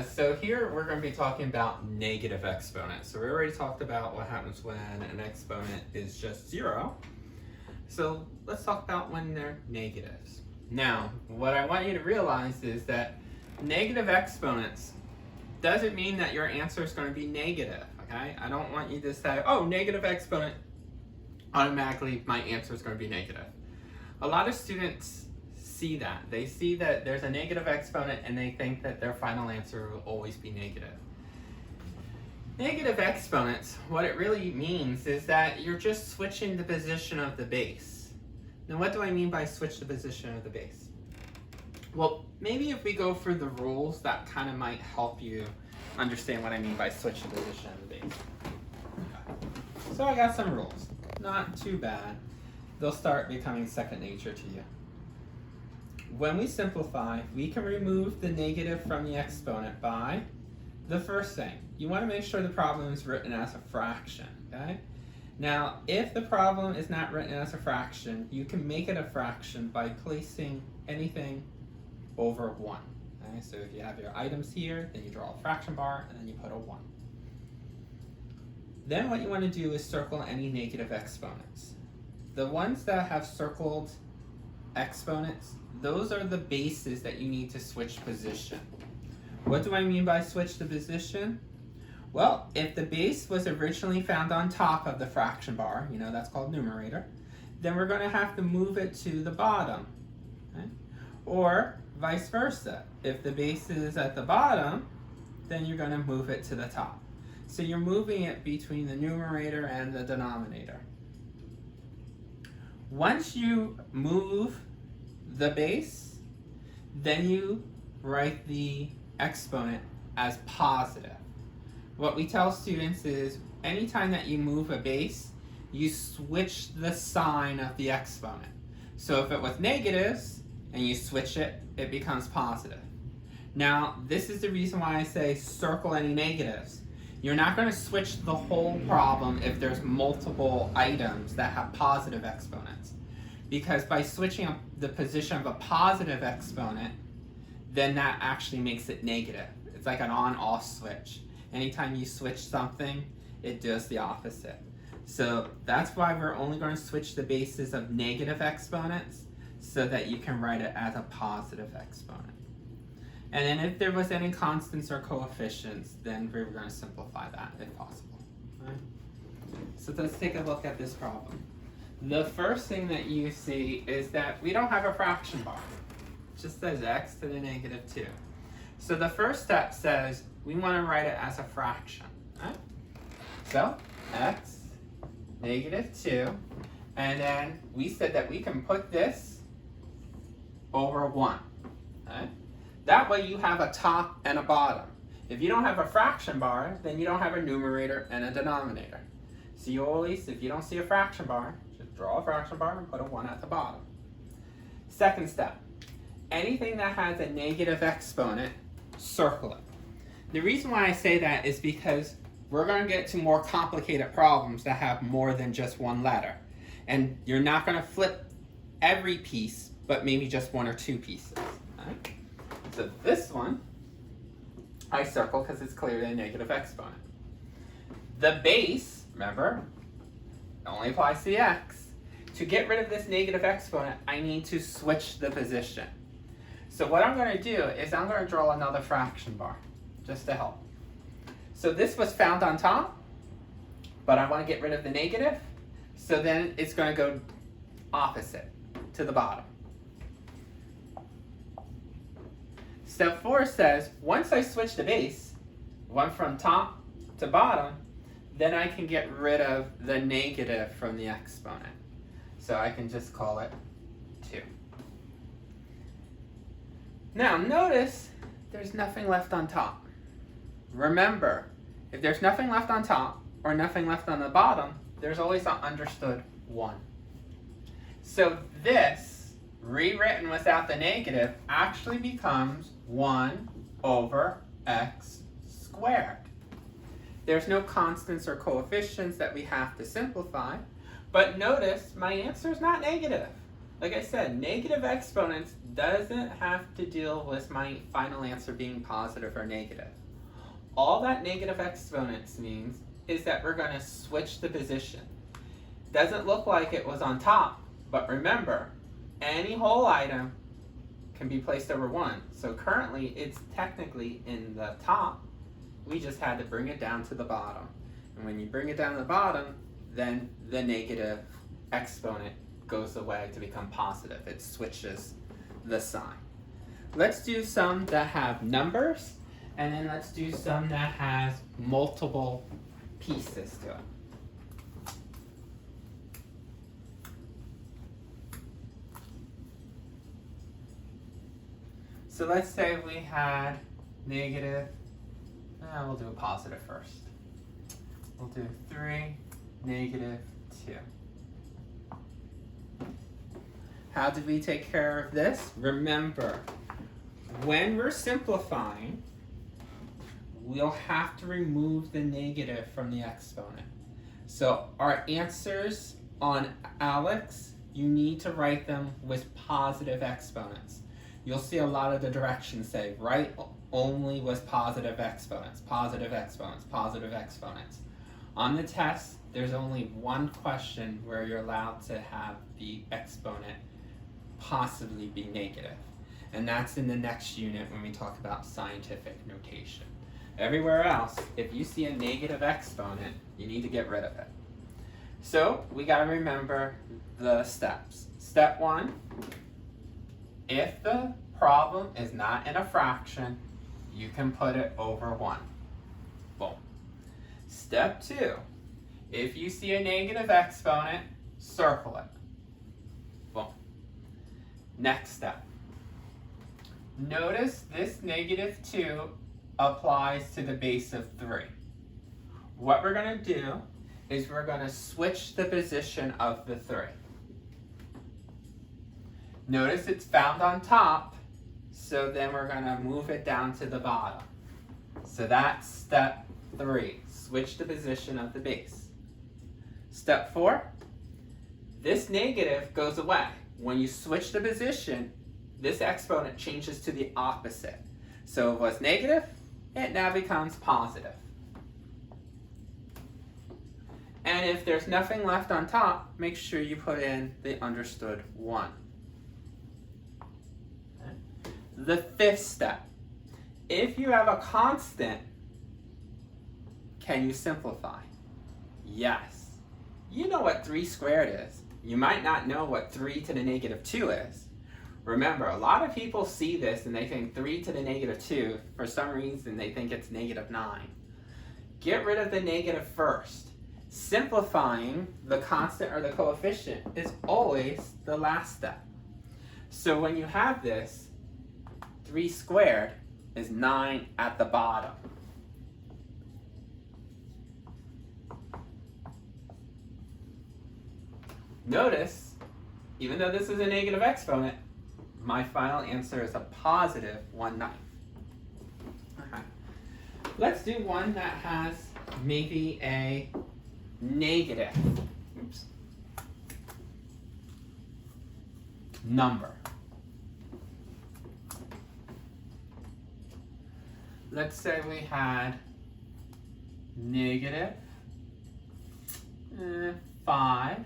So here we're going to be talking about negative exponents. So we already talked about what happens when an exponent is just 0. So let's talk about when they're negatives. Now, what I want you to realize is that negative exponents doesn't mean that your answer is going to be negative, okay? I don't want you to say, oh, negative exponent, automatically my answer is going to be negative. A lot of students see that. They see that there's a negative exponent and they think that their final answer will always be negative. Negative exponents, what it really means is that you're just switching the position of the base. Now, what do I mean by switch the position of the base? Well, maybe if we go through the rules, that kind of might help you understand what I mean by switch the position of the base. Okay. So I got some rules. Not too bad. They'll start becoming second nature to you. When we simplify, we can remove the negative from the exponent by the first thing. You want to make sure the problem is written as a fraction, okay? Now, if the problem is not written as a fraction, you can make it a fraction by placing anything over 1. Okay? So if you have your items here, then you draw a fraction bar, and then you put a 1. Then what you want to do is circle any negative exponents. The ones that have circled exponents, those are the bases that you need to switch position. What do I mean by switch the position? Well, if the base was originally found on top of the fraction bar, that's called numerator, then we're going to have to move it to the bottom. Okay? Or vice versa. If the base is at the bottom, then you're going to move it to the top. So you're moving it between the numerator and the denominator. Once you move the base, then you write the exponent as positive. What we tell students is anytime that you move a base, you switch the sign of the exponent. So if it was negatives and you switch it, it becomes positive. Now, this is the reason why I say circle any negatives. You're not going to switch the whole problem if there's multiple items that have positive exponents. Because by switching up the position of a positive exponent, then that actually makes it negative. It's like an on-off switch. Anytime you switch something, it does the opposite. So that's why we're only going to switch the bases of negative exponents so that you can write it as a positive exponent. And then if there was any constants or coefficients, then we're going to simplify that if possible. All right? So let's take a look at this problem. The first thing that you see is that we don't have a fraction bar. It just says x to the negative 2. So the first step says we want to write it as a fraction. Right? So x negative 2, and then we said that we can put this over 1. Right? That way you have a top and a bottom. If you don't have a fraction bar, then you don't have a numerator and a denominator. So you always, if you don't see a fraction bar, just draw a fraction bar and put a 1 at the bottom. Second step, anything that has a negative exponent, circle it. The reason why I say that is because we're going to get to more complicated problems that have more than just one letter. And you're not going to flip every piece, but maybe just 1 or 2 pieces. Right? So this one, I circle because it's clearly a negative exponent. The base, remember, only applies to the x. To get rid of this negative exponent, I need to switch the position. So what I'm going to do is I'm going to draw another fraction bar, just to help. So this was found on top, but I want to get rid of the negative, so then it's going to go opposite, to the bottom. Step 4 says, once I switch the base, one from top to bottom, then I can get rid of the negative from the exponent. So I can just call it 2. Now notice there's nothing left on top. Remember, if there's nothing left on top or nothing left on the bottom, there's always an understood 1. So this, rewritten without the negative, actually becomes 1 over x squared. There's no constants or coefficients that we have to simplify, but notice my answer is not negative. like I said, negative exponents doesn't have to deal with my final answer being positive or negative. All that negative exponents means is that we're going to switch the position. Doesn't look like it was on top, but remember, any whole item can be placed over 1. So currently it's technically in the top. We just had to bring it down to the bottom. And when you bring it down to the bottom, then the negative exponent goes away to become positive. It switches the sign. Let's do some that have numbers, and then let's do some that has multiple pieces to it. So let's say we had negative, we'll do a positive first. We'll do 3, negative 2. How did we take care of this? Remember, when we're simplifying, we'll have to remove the negative from the exponent. So our answers on Alex, you need to write them with positive exponents. You'll see a lot of the directions say, write only with positive exponents, positive exponents, positive exponents. On the test, there's only one question where you're allowed to have the exponent possibly be negative. And that's in the next unit when we talk about scientific notation. Everywhere else, if you see a negative exponent, you need to get rid of it. So we got to remember the steps. Step 1, if the problem is not in a fraction, you can put it over 1. Boom. Step 2, if you see a negative exponent, circle it. Boom. Next step. Notice this negative 2 applies to the base of 3. What we're going to do is we're going to switch the position of the 3. Notice it's found on top, so then we're going to move it down to the bottom. So that's step 3, switch the position of the base. Step 4, this negative goes away. When you switch the position, this exponent changes to the opposite. So it was negative, it now becomes positive. And if there's nothing left on top, make sure you put in the understood 1. The 5th step. If you have a constant, can you simplify? Yes. You know what 3 squared is. You might not know what 3 to the negative 2 is. Remember, a lot of people see this and they think 3 to the negative 2. For some reason, they think it's negative 9. Get rid of the negative first. Simplifying the constant or the coefficient is always the last step. So when you have this, 3 squared is 9 at the bottom. Notice, even though this is a negative exponent, my final answer is a positive 1/9. Okay. Let's do one that has maybe a negative number. Let's say we had negative 5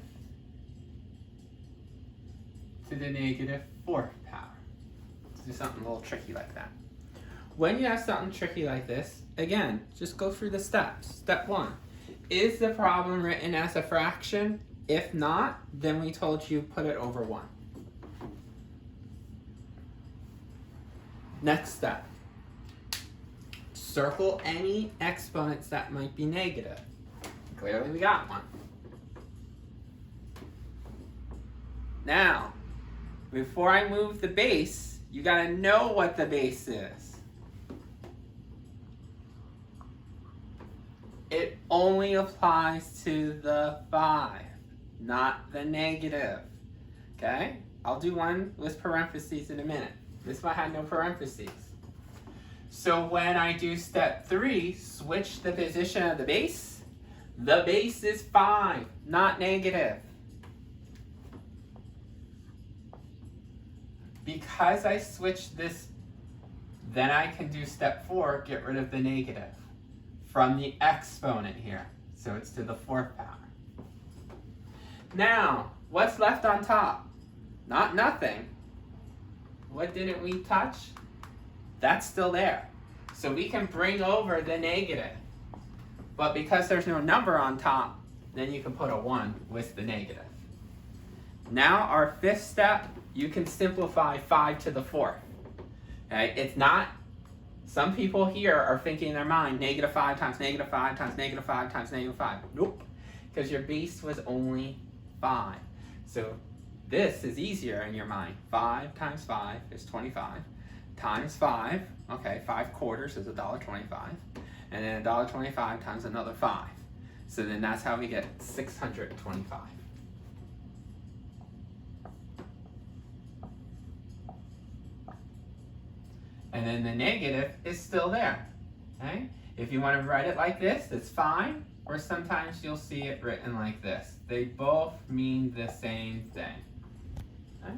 to the negative 4th power. Let's do something a little tricky like that. When you have something tricky like this, again, just go through the steps. Step 1, is the problem written as a fraction? If not, then we told you put it over 1. Next step, circle any exponents that might be negative. Clearly we got one. Now, before I move the base, you gotta know what the base is. It only applies to the 5, not the negative. Okay? I'll do one with parentheses in a minute. This one had no parentheses. So when I do step 3, switch the position of the base is 5, not negative. Because I switched this, then I can do step 4, get rid of the negative from the exponent here. So it's to the 4th power. Now, what's left on top? Not nothing. What didn't we touch? That's still there. So we can bring over the negative. But because there's no number on top, then you can put a 1 with the negative. Now our 5th step, you can simplify 5 to the 4th. Okay? It's not, some people here are thinking in their mind, -5 times -5 times -5 times -5. Nope, because your base was only 5. So this is easier in your mind. 5 times 5 is 25. Times 5, okay, 5 quarters is $1.25. And then $1.25 times another 5. So then that's how we get 625. And then the negative is still there. Okay? If you want to write it like this, that's fine. Or sometimes you'll see it written like this. They both mean the same thing. Okay?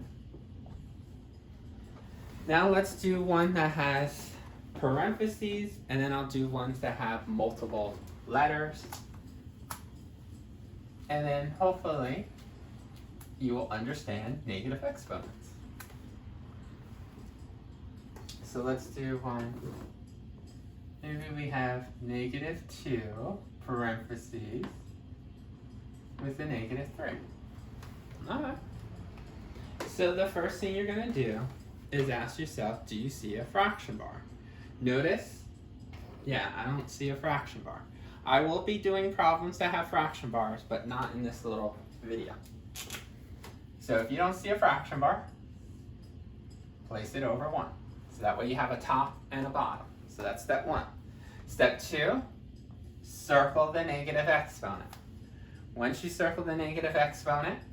Now let's do one that has parentheses, and then I'll do ones that have multiple letters. And then hopefully you will understand negative exponents. So let's do one. Maybe we have -2 parentheses with a -3. Alright. So the first thing you're going to do is ask yourself, do you see a fraction bar? Notice, yeah, I don't see a fraction bar. I will be doing problems that have fraction bars, but not in this little video. So if you don't see a fraction bar, place it over 1. So that way you have a top and a bottom. So that's step 1. Step 2, circle the negative exponent. Once you circle the negative exponent,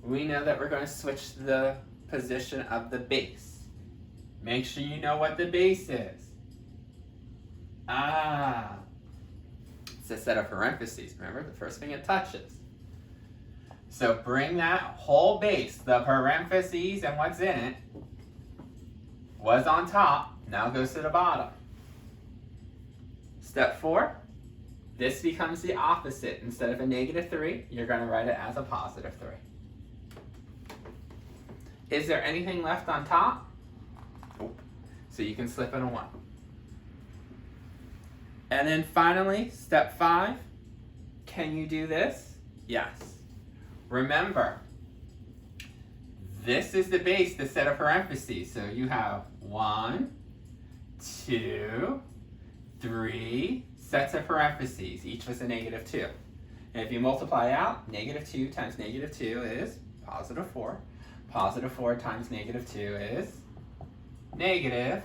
we know that we're going to switch the position of the base. Make sure you know what the base is. It's a set of parentheses. Remember, the first thing it touches. So bring that whole base, the parentheses and what's in it, was on top, now goes to the bottom. Step 4, this becomes the opposite. Instead of a -3, you're going to write it as a +3. Is there anything left on top? Nope. So you can slip in a 1. And then finally, step 5, can you do this? Yes. Remember, this is the base, the set of parentheses. So you have 1, 2, 3 sets of parentheses, each with a -2. And if you multiply out, -2 times -2 is +4. +4 times -2 is -8.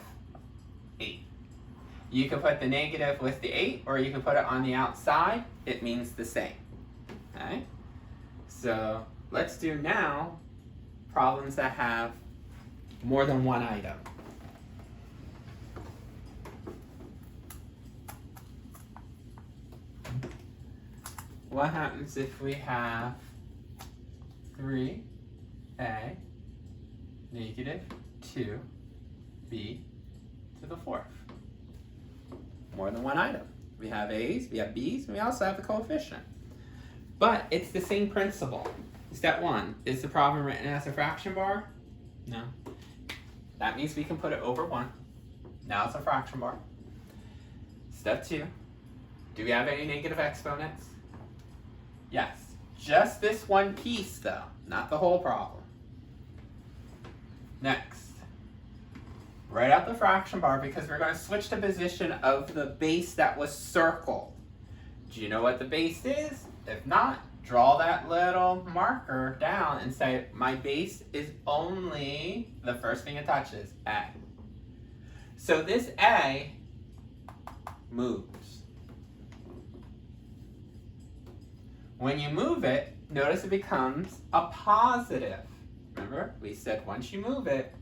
You can put the negative with the 8, or you can put it on the outside. It means the same. Okay? So let's do now problems that have more than one item. What happens if we have 3a -2b to the 4th? More than one item. We have a's, we have b's, and we also have the coefficient. But it's the same principle. Step 1, is the problem written as a fraction bar? No. That means we can put it over 1. Now it's a fraction bar. Step 2, do we have any negative exponents? Yes. Just this one piece though, not the whole problem. Next, write out the fraction bar because we're going to switch the position of the base that was circled. Do you know what the base is? If not, draw that little marker down and say, my base is only the first thing it touches, A. So this A moves. When you move it, notice it becomes a positive. Remember, we said once you move it,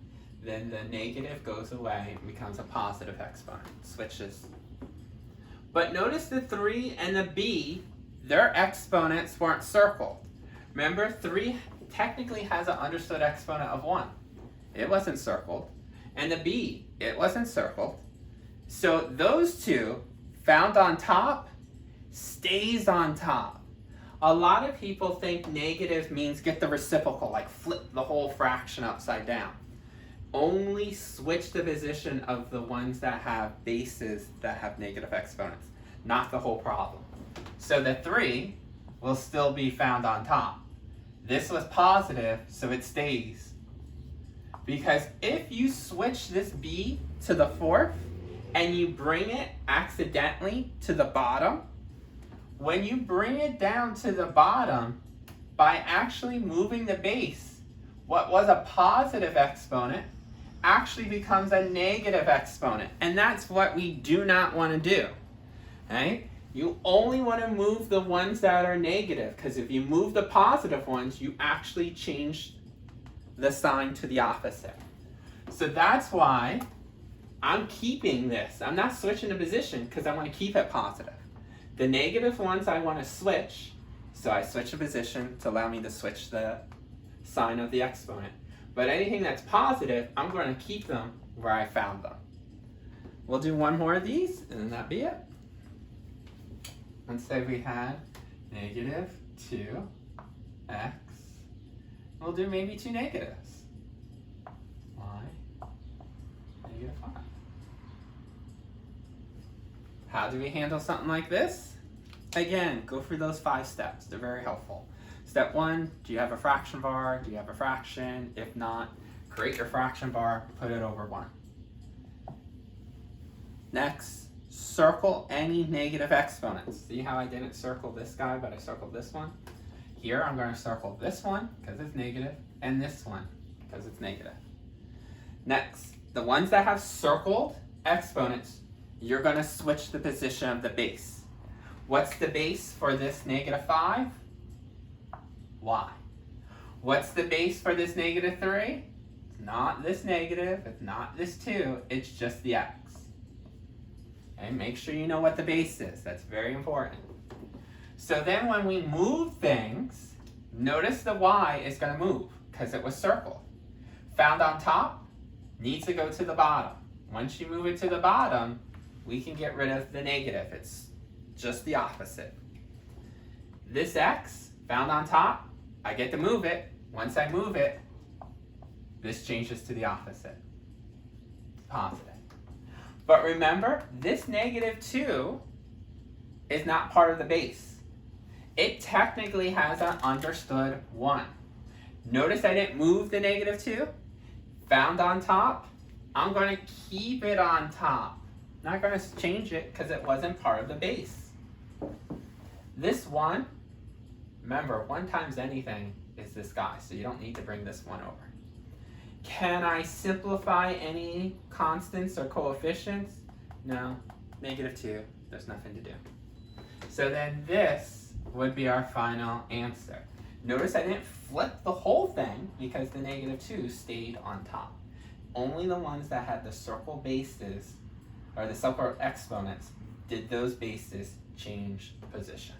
then the negative goes away and becomes a positive exponent. Switches. But notice the 3 and the b, their exponents weren't circled. Remember, 3 technically has an understood exponent of 1. It wasn't circled. And the b, it wasn't circled. So those two, found on top, stays on top. A lot of people think negative means get the reciprocal, like flip the whole fraction upside down. Only switch the position of the ones that have bases that have negative exponents, not the whole problem. So the 3 will still be found on top. This was positive, so it stays. Because if you switch this b to the 4th and you bring it accidentally to the bottom, when you bring it down to the bottom, by actually moving the base, what was a positive exponent actually becomes a negative exponent. And that's what we do not want to do. Right? You only want to move the ones that are negative, because if you move the positive ones, you actually change the sign to the opposite. So that's why I'm keeping this. I'm not switching the position because I want to keep it positive. The negative ones I want to switch, so I switch the position to allow me to switch the sign of the exponent. But anything that's positive, I'm going to keep them where I found them. We'll do one more of these, and then that'd be it. Let's say we had negative 2x. We'll do maybe 2 negatives. Y, negative 5. How do we handle something like this? Again, go through those 5 steps. They're very helpful. Step 1, do you have a fraction bar? Do you have a fraction? If not, create your fraction bar, put it over 1. Next, circle any negative exponents. See how I didn't circle this guy, but I circled this one? Here, I'm going to circle this one, because it's negative, and this one, because it's negative. Next, the ones that have circled exponents, you're going to switch the position of the base. What's the base for this negative 5? Y. What's the base for this negative 3? It's not this negative, it's not this 2, it's just the x. And make sure you know what the base is. That's very important. So then when we move things, notice the y is going to move because it was circled. Found on top needs to go to the bottom. Once you move it to the bottom, we can get rid of the negative. It's just the opposite. This x, found on top, I get to move it. Once I move it, this changes to the opposite. Positive. But remember, this negative 2 is not part of the base. It technically has an understood 1. Notice I didn't move the negative 2. Found on top, I'm going to keep it on top. Not going to change it because it wasn't part of the base. This 1, remember, 1 times anything is this guy, so you don't need to bring this 1 over. Can I simplify any constants or coefficients? No, negative 2, there's nothing to do. So then this would be our final answer. Notice I didn't flip the whole thing because the negative 2 stayed on top. Only the ones that had the circle bases, or the circle exponents, did those bases change position.